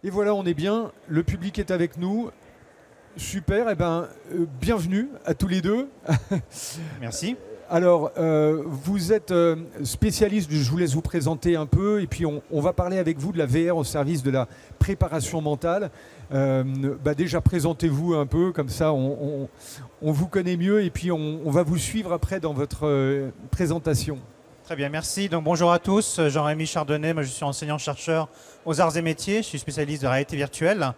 Et voilà, on est bien, le public est avec nous. Super, bienvenue à tous les deux. Merci. Alors, vous êtes spécialiste, je vous laisse vous présenter un peu, et puis on va parler avec vous de la VR au service de la préparation mentale. Déjà, présentez-vous un peu, comme ça on vous connaît mieux, et puis on va vous suivre après dans votre présentation. Très bien, merci. Donc, bonjour à tous, Jean-Rémy Chardonnay, moi je suis enseignant-chercheur aux arts et métiers, je suis spécialiste de réalité virtuelle.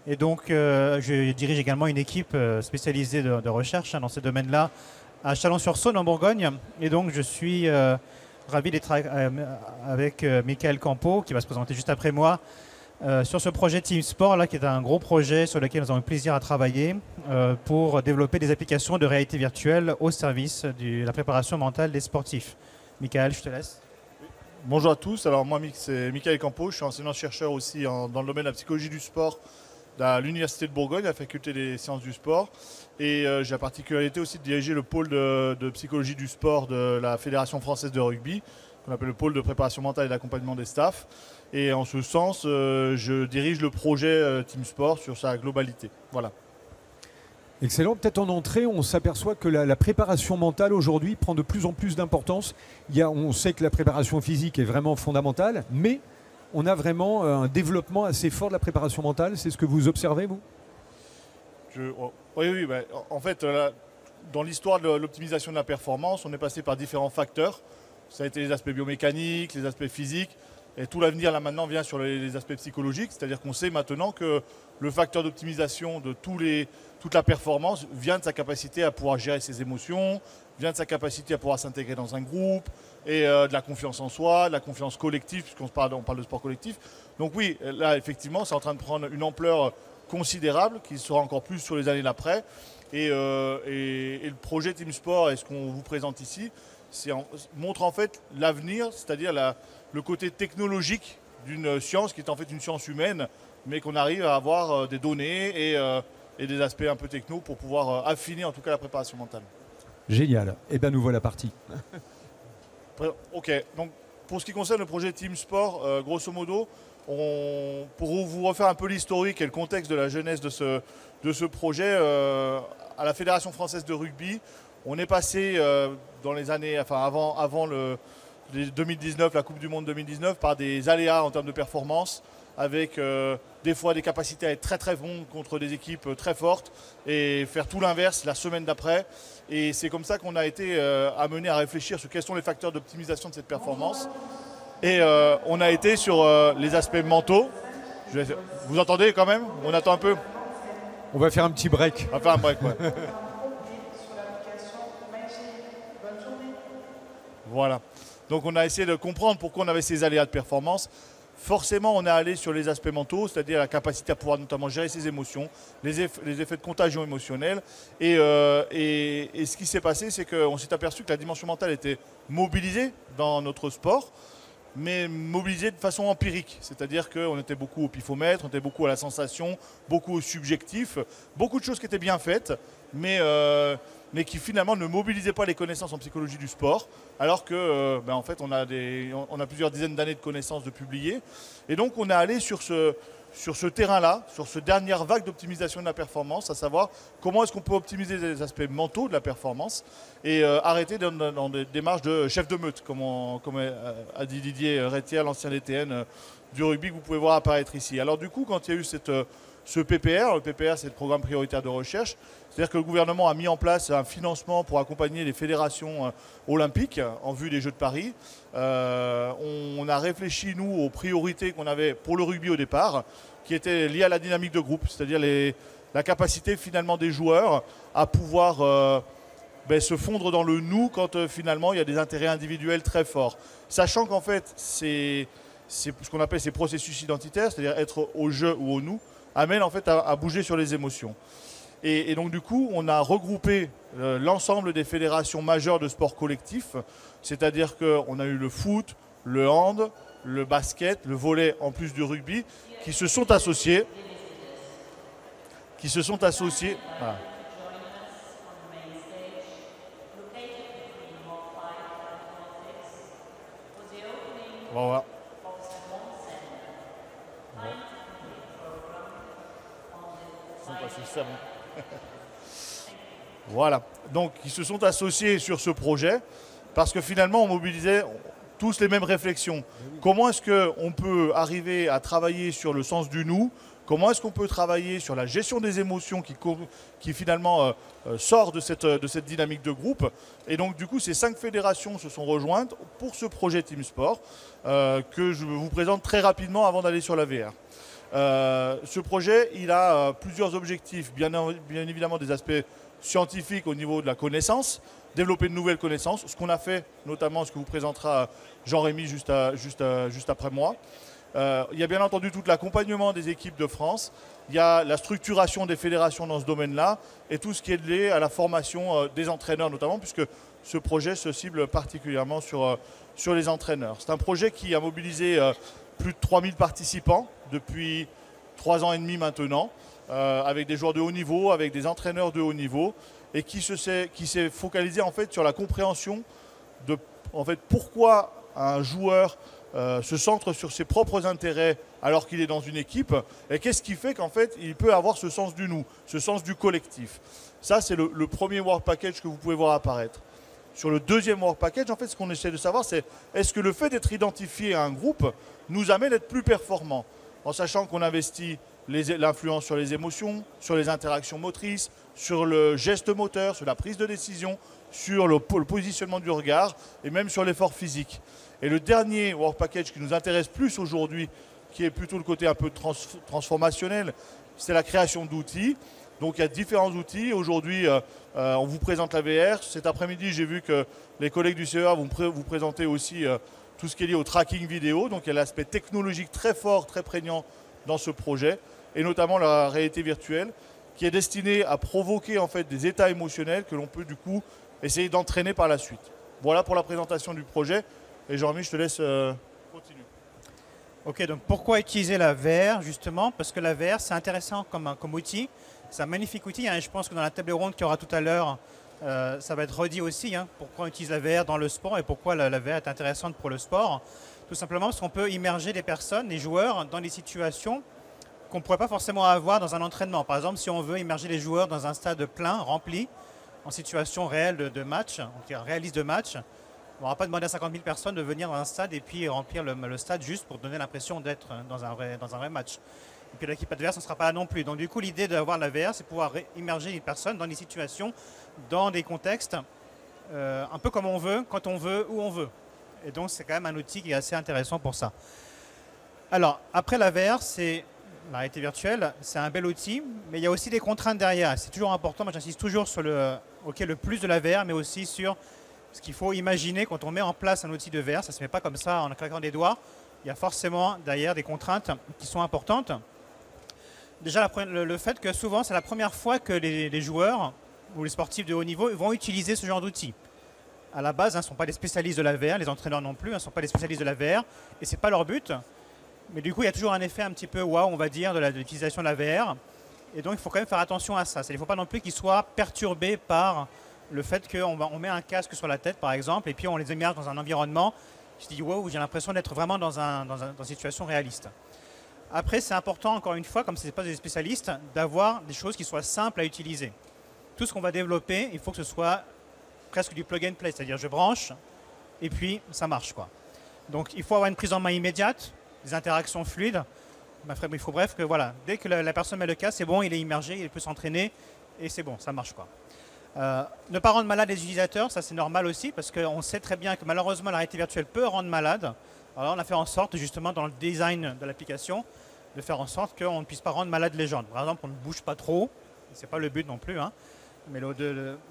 Et donc, je dirige également une équipe spécialisée de recherche dans ces domaines-là à Chalon-sur-Saône, en Bourgogne. Et donc, je suis ravi d'être avec Michael Campo, qui va se présenter juste après moi, sur ce projet Team Sport, là, qui est un gros projet sur lequel nous avons eu plaisir à travailler pour développer des applications de réalité virtuelle au service de la préparation mentale des sportifs. Michael, je te laisse. Bonjour à tous, alors moi c'est Michael Campo, je suis enseignant-chercheur aussi dans le domaine de la psychologie du sport à l'Université de Bourgogne, à la faculté des sciences du sport. Et j'ai la particularité aussi de diriger le pôle de psychologie du sport de la Fédération française de rugby, qu'on appelle le pôle de préparation mentale et d'accompagnement des staffs. Et en ce sens, je dirige le projet Team Sport sur sa globalité. Voilà. Excellent. Peut-être en entrée, on s'aperçoit que la préparation mentale aujourd'hui prend de plus en plus d'importance. On sait que la préparation physique est vraiment fondamentale, mais on a vraiment un développement assez fort de la préparation mentale. C'est ce que vous observez, vous ? Oui. En fait, dans l'histoire de l'optimisation de la performance, on est passé par différents facteurs. Ça a été les aspects biomécaniques, les aspects physiques. Et tout l'avenir, là, maintenant, vient sur les aspects psychologiques. C'est-à-dire qu'on sait maintenant que le facteur d'optimisation de toute la performance vient de sa capacité à pouvoir gérer ses émotions, vient de sa capacité à pouvoir s'intégrer dans un groupe, et de la confiance en soi, de la confiance collective, puisqu'on parle de sport collectif. Donc oui, là, effectivement, c'est en train de prendre une ampleur considérable, qui sera encore plus sur les années d'après. Et le projet Team Sport, et ce qu'on vous présente ici, montre en fait l'avenir, c'est-à-dire le côté technologique d'une science qui est en fait une science humaine, mais qu'on arrive à avoir des données et des aspects un peu techno pour pouvoir affiner en tout cas la préparation mentale. Génial. Eh bien, nous voilà partis. Ok, donc pour ce qui concerne le projet Team Sport, grosso modo, pour vous refaire un peu l'historique et le contexte de la jeunesse de ce projet, à la Fédération française de rugby, on est passé dans les années, avant le 2019, la Coupe du Monde 2019, par des aléas en termes de performance, avec des fois des capacités à être très très bons contre des équipes très fortes et faire tout l'inverse la semaine d'après. Et c'est comme ça qu'on a été amené à réfléchir sur quels sont les facteurs d'optimisation de cette performance. Et on a été sur les aspects mentaux. Vous entendez quand même? On attend un peu. On va faire un petit break. On va faire un break, ouais. Voilà. Donc on a essayé de comprendre pourquoi on avait ces aléas de performance. Forcément, on est allé sur les aspects mentaux, c'est-à-dire la capacité à pouvoir notamment gérer ses émotions, les effets de contagion émotionnelle. Et ce qui s'est passé, c'est qu'on s'est aperçu que la dimension mentale était mobilisée dans notre sport, mais mobilisée de façon empirique. C'est-à-dire qu'on était beaucoup au pifomètre, on était beaucoup à la sensation, beaucoup au subjectif, beaucoup de choses qui étaient bien faites, mais qui finalement ne mobilisaient pas les connaissances en psychologie du sport, alors que en fait, on a plusieurs dizaines d'années de connaissances de publier. Et donc on est allé sur ce terrain-là, sur cette dernière vague d'optimisation de la performance, à savoir comment est-ce qu'on peut optimiser les aspects mentaux de la performance et arrêter dans des démarches de chef de meute, comme a dit Didier Rétière, l'ancien DTN du rugby, que vous pouvez voir apparaître ici. Alors du coup, quand il y a eu ce PPR, le PPR c'est le programme prioritaire de recherche, c'est-à-dire que le gouvernement a mis en place un financement pour accompagner les fédérations olympiques en vue des Jeux de Paris. On a réfléchi, nous, aux priorités qu'on avait pour le rugby au départ, qui étaient liées à la dynamique de groupe, c'est-à-dire la capacité finalement des joueurs à pouvoir se fondre dans le nous quand finalement il y a des intérêts individuels très forts. Sachant qu'en fait, c'est ce qu'on appelle ces processus identitaires, c'est-à-dire être au jeu ou au nous, amène en fait à bouger sur les émotions. Et donc du coup, on a regroupé l'ensemble des fédérations majeures de sport collectif, c'est-à-dire qu'on a eu le foot, le hand, le basket, le volley en plus du rugby, qui se sont associés. Voilà. Voilà. ça bon. Voilà. Donc, ils se sont associés sur ce projet parce que finalement, on mobilisait tous les mêmes réflexions. Comment est-ce qu'on peut arriver à travailler sur le sens du nous? Comment est-ce qu'on peut travailler sur la gestion des émotions qui finalement sort de cette dynamique de groupe? Et donc, du coup, ces 5 fédérations se sont rejointes pour ce projet Team Sport que je vous présente très rapidement avant d'aller sur la VR. Ce projet, il a plusieurs objectifs, bien évidemment des aspects scientifiques au niveau de la connaissance, développer de nouvelles connaissances, ce qu'on a fait, notamment ce que vous présentera Jean-Rémy juste après moi. Il y a bien entendu tout l'accompagnement des équipes de France, il y a la structuration des fédérations dans ce domaine-là et tout ce qui est lié à la formation des entraîneurs notamment, puisque ce projet se cible particulièrement sur les entraîneurs. C'est un projet qui a mobilisé plus de 3000 participants depuis 3 ans et demi maintenant, avec des joueurs de haut niveau, avec des entraîneurs de haut niveau, et qui s'est focalisé en fait sur la compréhension de pourquoi un joueur se centre sur ses propres intérêts alors qu'il est dans une équipe, et qu'est-ce qui fait qu'en fait il peut avoir ce sens du nous, ce sens du collectif. Ça, c'est le premier Work Package que vous pouvez voir apparaître. Sur le deuxième Work Package, en fait, ce qu'on essaie de savoir, c'est est-ce que le fait d'être identifié à un groupe nous amène à être plus performants, en sachant qu'on investit l'influence sur les émotions, sur les interactions motrices, sur le geste moteur, sur la prise de décision, sur le positionnement du regard et même sur l'effort physique. Et le dernier Work Package qui nous intéresse plus aujourd'hui, qui est plutôt le côté un peu transformationnel, c'est la création d'outils. Donc il y a différents outils. Aujourd'hui, on vous présente la VR. Cet après-midi, j'ai vu que les collègues du CEA vont vous présenter aussi tout ce qui est lié au tracking vidéo. Donc il y a l'aspect technologique très fort, très prégnant dans ce projet, et notamment la réalité virtuelle, qui est destinée à provoquer en fait des états émotionnels que l'on peut du coup essayer d'entraîner par la suite. Voilà pour la présentation du projet. Et Jean-Mi, je te laisse continuer. Ok, donc pourquoi utiliser la VR justement? Parce que la VR, c'est intéressant comme outil. C'est un magnifique outil, hein, et je pense que dans la table ronde qu'il y aura tout à l'heure, ça va être redit aussi, hein, pourquoi on utilise la VR dans le sport et pourquoi la VR est intéressante pour le sport. Tout simplement parce qu'on peut immerger des personnes, des joueurs, dans des situations qu'on ne pourrait pas forcément avoir dans un entraînement. Par exemple, si on veut immerger les joueurs dans un stade plein, rempli, en situation réelle de match, réaliste de match, on ne va pas demander à 50 000 personnes de venir dans un stade et puis remplir le stade juste pour donner l'impression d'être dans un vrai match. Et puis l'équipe adverse ne sera pas là non plus. Donc du coup, l'idée d'avoir la VR, c'est pouvoir immerger les personnes dans des situations, dans des contextes, un peu comme on veut, quand on veut, où on veut. Et donc c'est quand même un outil qui est assez intéressant pour ça. Alors, après la VR, c'est la réalité virtuelle, c'est un bel outil, mais il y a aussi des contraintes derrière. C'est toujours important, moi j'insiste toujours sur le plus de la VR, mais aussi sur ce qu'il faut imaginer quand on met en place un outil de VR. Ça ne se met pas comme ça en claquant des doigts. Il y a forcément derrière des contraintes qui sont importantes. Déjà, le fait que souvent, c'est la première fois que les joueurs ou les sportifs de haut niveau vont utiliser ce genre d'outils. À la base, ne sont pas des spécialistes de la VR, les entraîneurs non plus, ne sont pas des spécialistes de la VR, et ce n'est pas leur but. Mais du coup, il y a toujours un effet un petit peu waouh, on va dire, de l'utilisation de la VR. Et donc, il faut quand même faire attention à ça. Il ne faut pas non plus qu'ils soient perturbés par le fait qu'on met un casque sur la tête, par exemple, et puis on les immerge dans un environnement. Je dis, wow, j'ai l'impression d'être vraiment dans une situation réaliste. Après, c'est important, encore une fois, comme ce n'est pas des spécialistes, d'avoir des choses qui soient simples à utiliser. Tout ce qu'on va développer, il faut que ce soit presque du plug and play, c'est-à-dire je branche et puis ça marche, quoi. Donc il faut avoir une prise en main immédiate, des interactions fluides. Il faut bref que voilà, dès que la personne met le casque, c'est bon, il est immergé, il peut s'entraîner et c'est bon, ça marche, quoi. Ne pas rendre malade les utilisateurs, ça c'est normal aussi, parce qu'on sait très bien que malheureusement la réalité virtuelle peut rendre malade. Alors on a fait en sorte justement dans le design de l'application de faire en sorte qu'on ne puisse pas rendre malade les gens. Par exemple, on ne bouge pas trop, c'est pas le but non plus, hein. Mais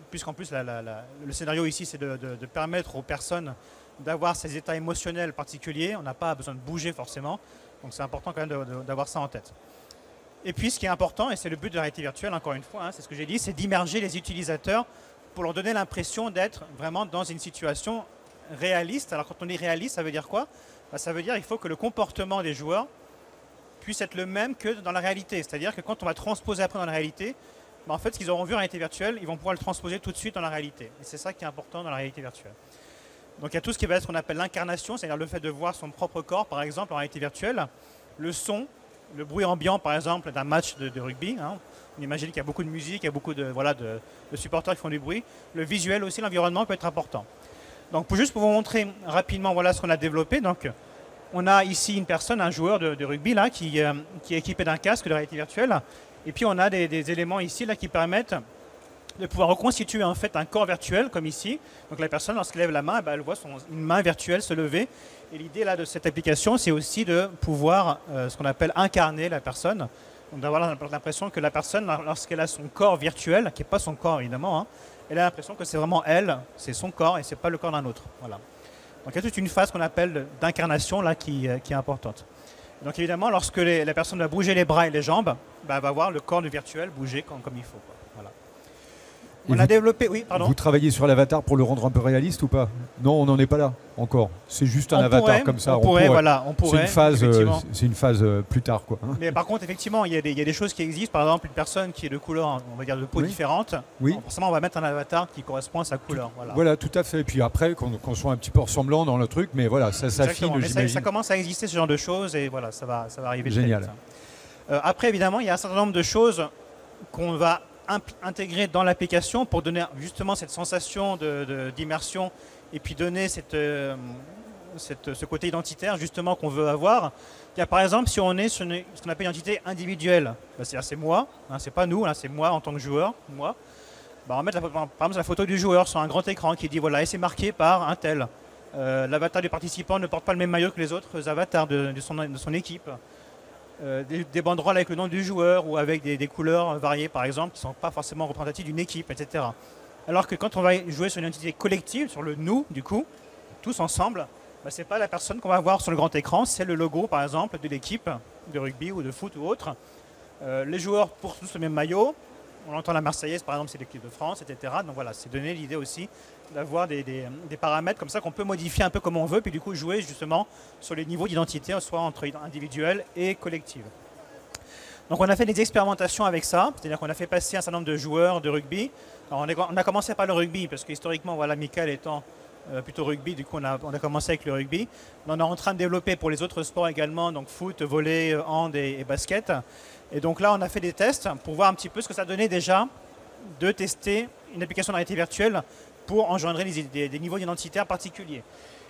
puisqu'en plus le scénario ici c'est de permettre aux personnes d'avoir ces états émotionnels particuliers, on n'a pas besoin de bouger forcément, donc c'est important quand même d'avoir ça en tête. Et puis ce qui est important, et c'est le but de la réalité virtuelle encore une fois, hein, c'est ce que j'ai dit, c'est d'immerger les utilisateurs pour leur donner l'impression d'être vraiment dans une situation réaliste. Alors quand on dit réaliste, ça veut dire quoi? Ça veut dire qu'il faut que le comportement des joueurs puisse être le même que dans la réalité, c'est-à-dire que quand on va transposer après dans la réalité, en fait, ce qu'ils auront vu en réalité virtuelle, ils vont pouvoir le transposer tout de suite dans la réalité. Et c'est ça qui est important dans la réalité virtuelle. Donc il y a tout ce qui va être ce qu'on appelle l'incarnation, c'est-à-dire le fait de voir son propre corps, par exemple, en réalité virtuelle, le son, le bruit ambiant, par exemple, d'un match de rugby. Hein. On imagine qu'il y a beaucoup de musique, il y a beaucoup de supporters qui font du bruit. Le visuel aussi, l'environnement peut être important. Donc juste pour vous montrer rapidement voilà ce qu'on a développé. Donc on a ici une personne, un joueur de rugby là, qui est équipé d'un casque de réalité virtuelle. Et puis on a des éléments ici là, qui permettent de pouvoir reconstituer en fait un corps virtuel comme ici. Donc la personne, lorsqu'elle lève la main, elle voit une main virtuelle se lever. Et l'idée là de cette application, c'est aussi de pouvoir ce qu'on appelle incarner la personne. Donc d'avoir l'impression que la personne, lorsqu'elle a son corps virtuel, qui n'est pas son corps évidemment, hein, elle a l'impression que c'est vraiment elle, c'est son corps et c'est pas le corps d'un autre. Voilà. Donc il y a toute une phase qu'on appelle d'incarnation là qui est importante. Donc évidemment, lorsque la personne va bouger les bras et les jambes, elle va voir le corps du virtuel bouger comme il faut, quoi. Voilà. On a développé, oui, pardon. Vous travaillez sur l'avatar pour le rendre un peu réaliste ou pas? Non, on n'en est pas là encore. C'est juste un avatar comme ça. On pourrait. C'est une phase plus tard, quoi. Mais par contre, effectivement, il y a des choses qui existent. Par exemple, une personne qui est de couleur, on va dire de peau différente. Oui. Bon, forcément, on va mettre un avatar qui correspond à sa couleur. Voilà, tout à fait. Et puis après, qu'on soit un petit peu ressemblant dans le truc, mais voilà, ça s'affine. Mais ça commence à exister ce genre de choses et voilà, ça va arriver. Génial. Après, évidemment, il y a un certain nombre de choses qu'on va intégrer dans l'application pour donner justement cette sensation d'immersion et puis donner ce côté identitaire justement qu'on veut avoir. Il y a, par exemple, si on est sur ce qu'on appelle une identité individuelle, c'est-à-dire c'est moi, hein, c'est pas nous, hein, c'est moi en tant que joueur, moi. On va mettre par exemple la photo du joueur sur un grand écran qui dit voilà, et c'est marqué par un tel. L'avatar du participant ne porte pas le même maillot que les autres avatars de son équipe. Des banderoles avec le nom du joueur ou avec des couleurs variées par exemple qui ne sont pas forcément représentatives d'une équipe, etc. Alors que quand on va jouer sur une identité collective, sur le nous du coup, tous ensemble, ce n'est pas la personne qu'on va voir sur le grand écran, c'est le logo par exemple de l'équipe de rugby ou de foot ou autre. Les joueurs portent tous le même maillot, on entend la Marseillaise par exemple, c'est l'équipe de France, etc. Donc voilà, c'est donner l'idée aussi d'avoir des paramètres comme ça qu'on peut modifier un peu comme on veut, puis du coup jouer justement sur les niveaux d'identité, soit entre individuel et collective. Donc on a fait des expérimentations avec ça, c'est-à-dire qu'on a fait passer un certain nombre de joueurs de rugby. Alors on a commencé par le rugby, parce que historiquement, voilà, Michael étant plutôt rugby, du coup on a commencé avec le rugby. On est en train de développer pour les autres sports également, donc foot, volley, hand et basket. Et donc là on a fait des tests pour voir un petit peu ce que ça donnait déjà de tester une application de réalité virtuelle pour engendrer des niveaux identitaires particuliers.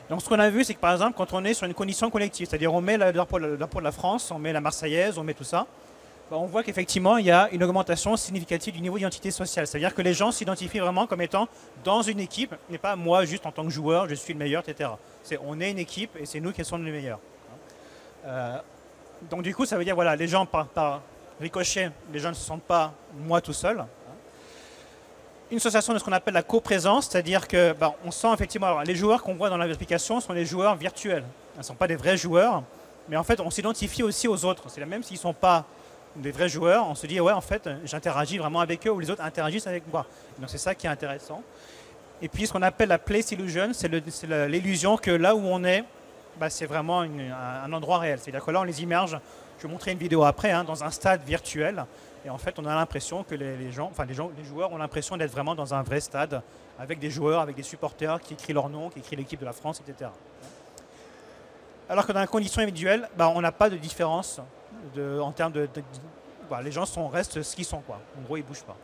Donc ce qu'on a vu, c'est que par exemple, quand on est sur une condition collective, c'est-à-dire on met le drapeau de la France, on met la Marseillaise, on met tout ça, on voit qu'effectivement, il y a une augmentation significative du niveau d'identité sociale. C'est-à-dire que les gens s'identifient vraiment comme étant dans une équipe, mais pas moi juste en tant que joueur, je suis le meilleur, etc. On est une équipe et c'est nous qui sommes les meilleurs. Donc du coup, ça veut dire, voilà, les gens par ricochet, les gens ne se sentent pas moi tout seul. Une association de ce qu'on appelle la coprésence, c'est-à-dire que on sent effectivement, alors, les joueurs qu'on voit dans l'application sont des joueurs virtuels. Ce ne sont pas des vrais joueurs, mais en fait on s'identifie aussi aux autres. C'est même s'ils ne sont pas des vrais joueurs, on se dit ouais en fait j'interagis vraiment avec eux ou les autres interagissent avec moi. Donc c'est ça qui est intéressant. Et puis ce qu'on appelle la place illusion, c'est l'illusion que là où on est, c'est vraiment un endroit réel. C'est-à-dire que là on les immerge, je vais vous montrer une vidéo après, hein, dans un stade virtuel. Et en fait, on a l'impression que les joueurs ont l'impression d'être vraiment dans un vrai stade, avec des joueurs, avec des supporters qui écrivent leur nom, qui écrivent l'équipe de la France, etc. Alors que dans la condition individuelle, on n'a pas de différence en termes les gens restent ce qu'ils sont, quoi. En gros, ils ne bougent pas.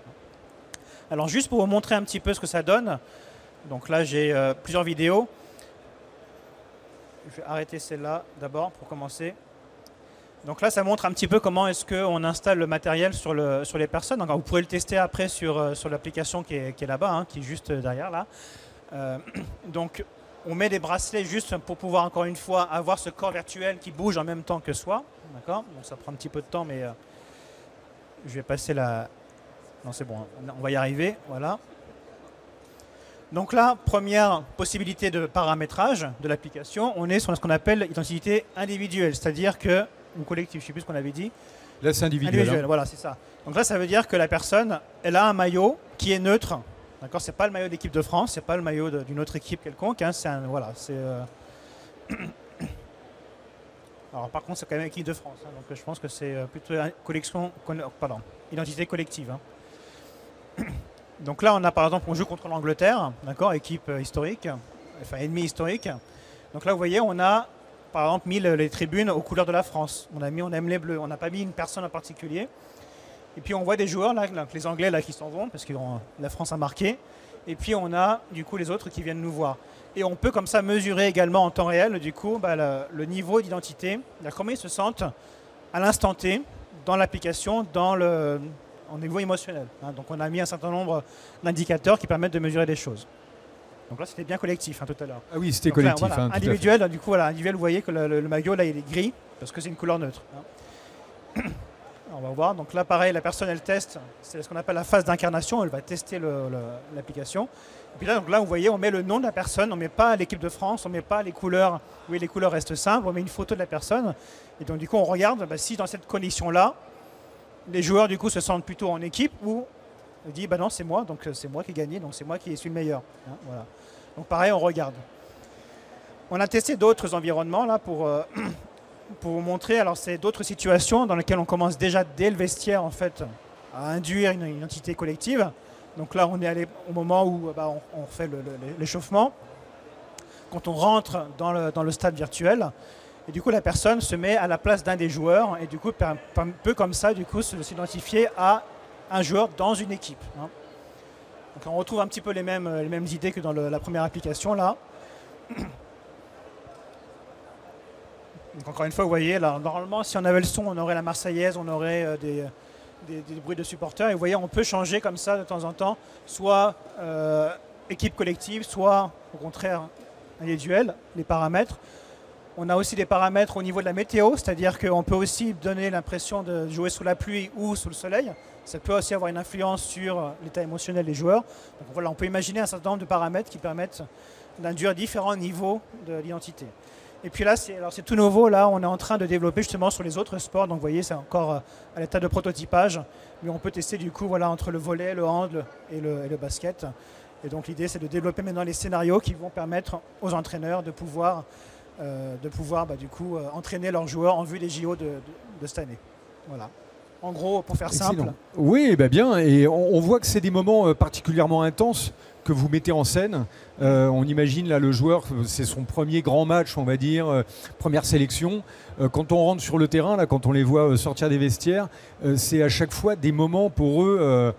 Alors, juste pour vous montrer un petit peu ce que ça donne, donc là, j'ai plusieurs vidéos. Je vais arrêter celle-là d'abord pour commencer. Donc là, ça montre un petit peu comment est-ce qu'on installe le matériel sur les personnes. Donc, vous pourrez le tester après sur l'application qui est là-bas, hein, qui est juste derrière là. Donc, on met des bracelets juste pour pouvoir, encore une fois, avoir ce corps virtuel qui bouge en même temps que soi. D'accord ? Donc, ça prend un petit peu de temps, mais je vais passer la... Non, c'est bon, on va y arriver. Voilà. Donc là, première possibilité de paramétrage de l'application, on est sur ce qu'on appelle l'identité individuelle, c'est-à-dire que ou collectif, je ne sais plus ce qu'on avait dit. Là, c'est individuel. Voilà, c'est ça. Donc là, ça veut dire que la personne, elle a un maillot qui est neutre. D'accord, c'est pas le maillot de l'équipe de France, c'est pas le maillot d'une autre équipe quelconque. Hein, Alors par contre, c'est quand même l'équipe de France. Hein, donc je pense que c'est plutôt identité collective. Hein. Donc là, on a par exemple, on joue contre l'Angleterre, d'accord, équipe historique, enfin ennemi historique. Donc là, vous voyez, on a par exemple mis les tribunes aux couleurs de la France. On aime les bleus, on n'a pas mis une personne en particulier. Et puis on voit des joueurs, là, les Anglais là, qui s'en vont, parce que la France a marqué. Et puis on a du coup les autres qui viennent nous voir. Et on peut comme ça mesurer également en temps réel du coup, le niveau d'identité, comment ils se sentent à l'instant T dans l'application, en niveau émotionnel. Donc on a mis un certain nombre d'indicateurs qui permettent de mesurer des choses. Donc là c'était bien collectif tout à l'heure. Ah oui, c'était collectif. Là, voilà, individuel, du coup individuel, vous voyez que le maillot là il est gris parce que c'est une couleur neutre. On va voir. Donc là, pareil, la personne, elle teste. C'est ce qu'on appelle la phase d'incarnation. Elle va tester l'application. Et puis là, vous voyez, on met le nom de la personne. On ne met pas l'équipe de France. On ne met pas les couleurs. Oui, les couleurs restent simples. On met une photo de la personne. Et donc, du coup, on regarde si dans cette condition-là, les joueurs, du coup, se sentent plutôt en équipe ou on dit, non, c'est moi. Donc, c'est moi qui ai gagné. Donc, c'est moi qui suis le meilleur. Voilà. Donc, pareil, on regarde. On a testé d'autres environnements là pour vous montrer, alors c'est d'autres situations dans lesquelles on commence déjà dès le vestiaire en fait à induire une identité collective. Donc là on est allé au moment où on fait l'échauffement, quand on rentre dans le stade virtuel et du coup la personne se met à la place d'un des joueurs et du coup peut comme ça du coup s'identifier à un joueur dans une équipe. Donc on retrouve un petit peu les mêmes idées que dans la première application là. Donc encore une fois, vous voyez, là, normalement, si on avait le son, on aurait la Marseillaise, on aurait des bruits de supporters. Et vous voyez, on peut changer comme ça de temps en temps, soit équipe collective, soit au contraire individuel, les paramètres. On a aussi des paramètres au niveau de la météo, c'est-à-dire qu'on peut aussi donner l'impression de jouer sous la pluie ou sous le soleil. Ça peut aussi avoir une influence sur l'état émotionnel des joueurs. Donc voilà, on peut imaginer un certain nombre de paramètres qui permettent d'induire différents niveaux de l'identité. Et puis là, c'est tout nouveau. Là, on est en train de développer justement sur les autres sports. Donc, vous voyez, c'est encore à l'état de prototypage. Mais on peut tester du coup entre le volley, le hand et le basket. Et donc, l'idée, c'est de développer maintenant les scénarios qui vont permettre aux entraîneurs de pouvoir du coup, entraîner leurs joueurs en vue des JO de cette année. Voilà. En gros, pour faire simple. Oui, bien. Et on voit que c'est des moments particulièrement intenses que vous mettez en scène. On imagine là le joueur, c'est son premier grand match, on va dire, première sélection. Quand on rentre sur le terrain, là, quand on les voit sortir des vestiaires, c'est à chaque fois des moments pour eux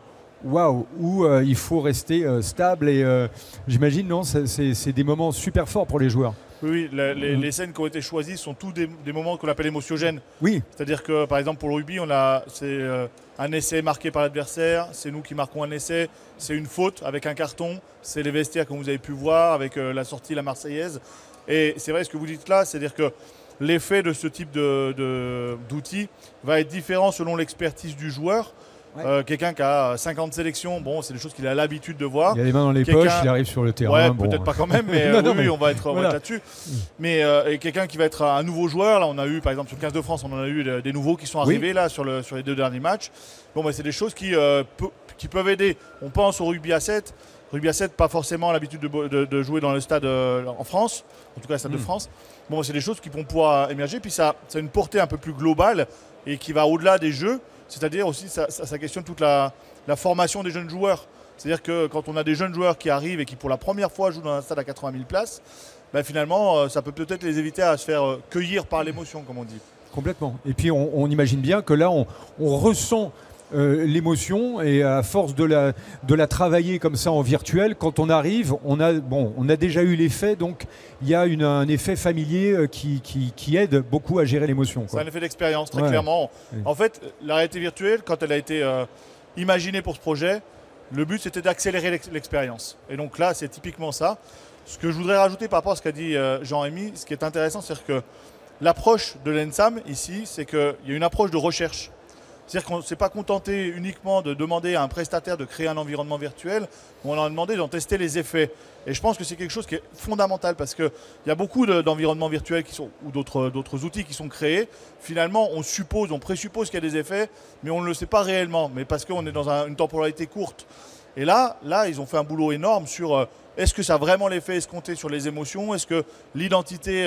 où il faut rester stable. Et j'imagine, non, c'est des moments super forts pour les joueurs. Oui, les scènes qui ont été choisies sont tous des moments qu'on appelle émotiogènes. Oui. C'est-à-dire que, par exemple, pour le rugby, c'est un essai marqué par l'adversaire, c'est nous qui marquons un essai, c'est une faute avec un carton, c'est les vestiaires comme vous avez pu voir avec la sortie la Marseillaise. Et c'est vrai ce que vous dites là, c'est-à-dire que l'effet de ce type d'outil va être différent selon l'expertise du joueur. Ouais. Quelqu'un qui a 50 sélections, bon, c'est des choses qu'il a l'habitude de voir. Il a les mains dans les poches, il arrive sur le terrain. Ouais, peut-être pas quand même, mais oui, on va être là-dessus. Mais et quelqu'un qui va être un nouveau joueur, là, on a eu, par exemple, sur le 15 de France, on en a eu des nouveaux qui sont arrivés là sur les 2 derniers matchs. Bon, c'est des choses qui peuvent aider. On pense au rugby à 7. Rugby à 7, pas forcément l'habitude de jouer dans le stade en France, en tout cas le stade de France. Bon, c'est des choses qui vont pouvoir émerger. Puis ça a une portée un peu plus globale et qui va au-delà des jeux. C'est-à-dire aussi, ça questionne toute la formation des jeunes joueurs. C'est-à-dire que quand on a des jeunes joueurs qui arrivent et qui pour la première fois jouent dans un stade à 80 000 places, finalement, ça peut peut-être les éviter à se faire cueillir par l'émotion, comme on dit. Complètement. Et puis on imagine bien que là, on ressent l'émotion et à force de la travailler comme ça en virtuel, quand on arrive, on a déjà eu l'effet, donc il y a un effet familier qui aide beaucoup à gérer l'émotion. C'est un effet d'expérience, très clairement. Oui. En fait, la réalité virtuelle, quand elle a été imaginée pour ce projet, le but c'était d'accélérer l'expérience. Et donc là, c'est typiquement ça. Ce que je voudrais rajouter par rapport à ce qu'a dit Jean-Rémy, ce qui est intéressant, c'est que l'approche de l'ENSAM ici, c'est qu'il y a une approche de recherche. C'est-à-dire qu'on ne s'est pas contenté uniquement de demander à un prestataire de créer un environnement virtuel, on a demandé d'en tester les effets. Et je pense que c'est quelque chose qui est fondamental parce qu'il y a beaucoup d'environnements virtuels ou d'autres outils qui sont créés. Finalement, on présuppose qu'il y a des effets, mais on ne le sait pas réellement, mais parce qu'on est dans une temporalité courte. Et là, ils ont fait un boulot énorme sur est-ce que ça a vraiment l'effet escompté sur les émotions, est-ce que l'identité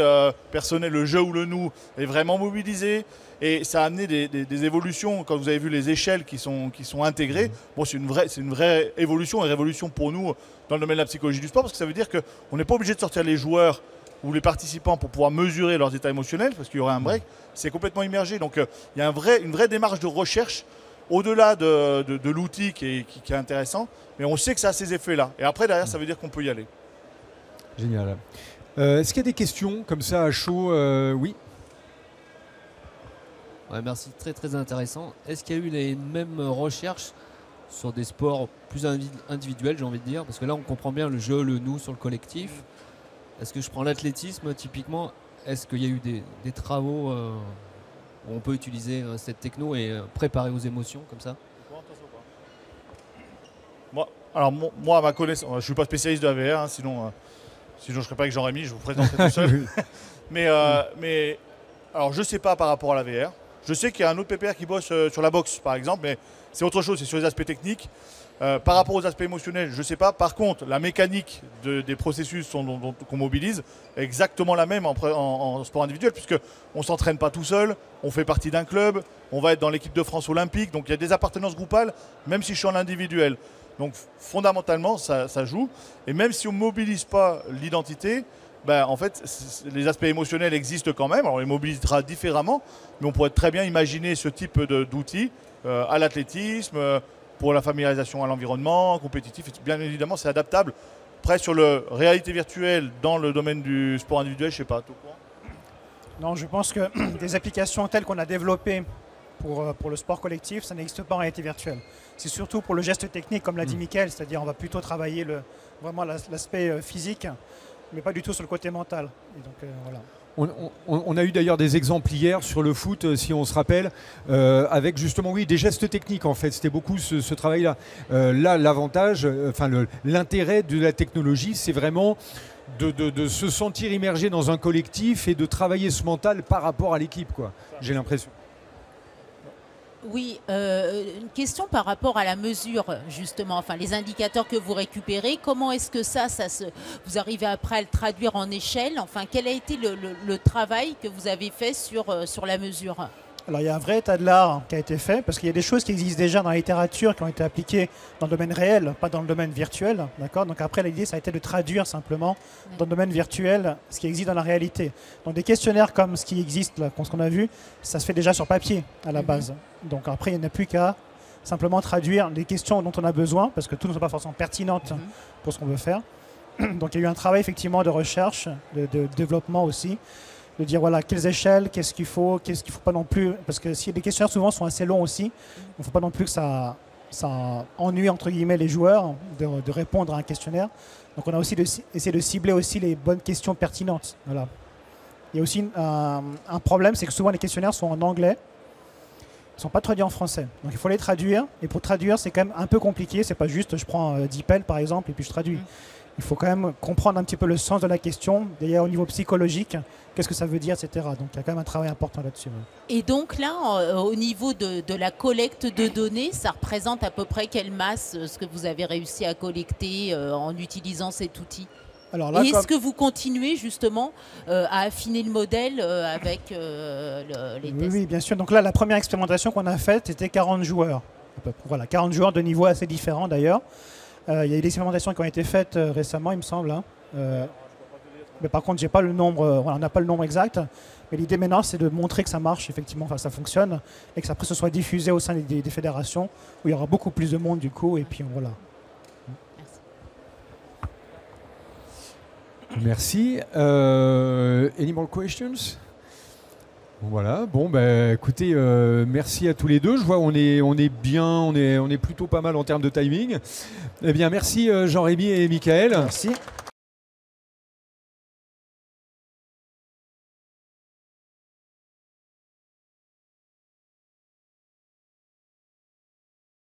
personnelle, le jeu ou le nous est vraiment mobilisé. Et ça a amené des évolutions, quand vous avez vu les échelles qui sont intégrées. Bon, c'est une vraie évolution et révolution pour nous dans le domaine de la psychologie du sport, parce que ça veut dire qu'on n'est pas obligé de sortir les joueurs ou les participants pour pouvoir mesurer leurs états émotionnels, parce qu'il y aurait un break. C'est complètement immergé. Donc il y a une vraie démarche de recherche au-delà de l'outil qui est intéressant, mais on sait que ça a ces effets-là. Et après, derrière, ça veut dire qu'on peut y aller. Génial. Est-ce qu'il y a des questions comme ça à chaud? Oui. Ouais, merci, très très intéressant. Est-ce qu'il y a eu les mêmes recherches sur des sports plus individuels, j'ai envie de dire? Parce que là, on comprend bien le jeu, le nous sur le collectif. Est-ce que je prends l'athlétisme, typiquement? Est-ce qu'il y a eu des travaux où on peut utiliser cette techno et préparer aux émotions comme ça? Moi, à ma connaissance, je ne suis pas spécialiste de la VR, hein, sinon je ne serais pas avec Jean-Rémy, je vous présenterai tout seul. mais alors, je ne sais pas par rapport à la VR. Je sais qu'il y a un autre PPR qui bosse sur la boxe, par exemple, mais c'est autre chose, c'est sur les aspects techniques. Par rapport aux aspects émotionnels, je ne sais pas. Par contre, la mécanique des processus qu'on mobilise est exactement la même en sport individuel, puisqu'on ne s'entraîne pas tout seul, on fait partie d'un club, on va être dans l'équipe de France olympique, donc il y a des appartenances groupales, même si je suis en individuel. Donc fondamentalement, ça joue. Et même si on ne mobilise pas l'identité, ben, en fait, les aspects émotionnels existent quand même. Alors, on les mobilisera différemment, mais on pourrait très bien imaginer ce type d'outils à l'athlétisme, pour la familiarisation à l'environnement, compétitif. Et bien évidemment, c'est adaptable. Après, sur la réalité virtuelle dans le domaine du sport individuel, je ne sais pas. Non, je pense que des applications telles qu'on a développées pour le sport collectif, ça n'existe pas en réalité virtuelle. C'est surtout pour le geste technique, comme l'a dit Mickaël, c'est-à-dire on va plutôt travailler vraiment l'aspect physique, mais pas du tout sur le côté mental. Et donc, voilà. On a eu d'ailleurs des exemples hier sur le foot, si on se rappelle, avec justement des gestes techniques en fait. C'était beaucoup ce travail-là. Là, l'avantage, l'intérêt de la technologie, c'est vraiment de se sentir immergé dans un collectif et de travailler ce mental par rapport à l'équipe, quoi. J'ai l'impression. Oui, une question par rapport à la mesure, justement, enfin les indicateurs que vous récupérez, comment est-ce que vous arrivez après à le traduire en échelle? Enfin, quel a été le travail que vous avez fait sur la mesure? Alors, il y a un vrai état de l'art qui a été fait, parce qu'il y a des choses qui existent déjà dans la littérature, qui ont été appliquées dans le domaine réel, pas dans le domaine virtuel. D'accord. Donc après, l'idée, ça a été de traduire simplement dans le domaine virtuel ce qui existe dans la réalité. Donc des questionnaires comme ce qui existe, là, ce qu'on a vu, ça se fait déjà sur papier à la base. Donc après, il n'y a plus qu'à simplement traduire les questions dont on a besoin, parce que toutes ne sont pas forcément pertinentes pour ce qu'on veut faire. Donc il y a eu un travail effectivement de recherche, de développement aussi, de dire voilà quelles échelles, qu'est-ce qu'il faut pas non plus, parce que si les questionnaires souvent sont assez longs aussi, il ne faut pas non plus que ça ennuie entre guillemets les joueurs de répondre à un questionnaire. Donc on a aussi essayé de cibler aussi les bonnes questions pertinentes. Voilà. Il y a aussi un problème, c'est que souvent les questionnaires sont en anglais, ils ne sont pas traduits en français. Donc il faut les traduire, et pour traduire c'est quand même un peu compliqué, c'est pas juste je prends DeepL par exemple et puis je traduis. Il faut quand même comprendre un petit peu le sens de la question, d'ailleurs au niveau psychologique, qu'est-ce que ça veut dire, etc. Donc il y a quand même un travail important là-dessus. Et donc là, au niveau de la collecte de données, ça représente à peu près quelle masse ce que vous avez réussi à collecter en utilisant cet outil? Alors là, et est-ce que vous continuez justement à affiner le modèle avec les tests? Oui, bien sûr. Donc là, la première expérimentation qu'on a faite, c'était 40 joueurs. Voilà, 40 joueurs de niveaux assez différents d'ailleurs. Il y a eu des expérimentations qui ont été faites récemment, il me semble. Mais par contre, j'ai pas le nombre, on n'a pas le nombre exact. Mais l'idée maintenant, c'est de montrer que ça marche, effectivement, ça fonctionne, et que ça après ce soit diffusé au sein des fédérations, où il y aura beaucoup plus de monde du coup, et puis voilà. Merci. Any more questions? Voilà, bon écoutez, merci à tous les deux. Je vois on est bien, on est plutôt pas mal en termes de timing. Eh bien merci Jean-Rémy et Mickaël. Merci.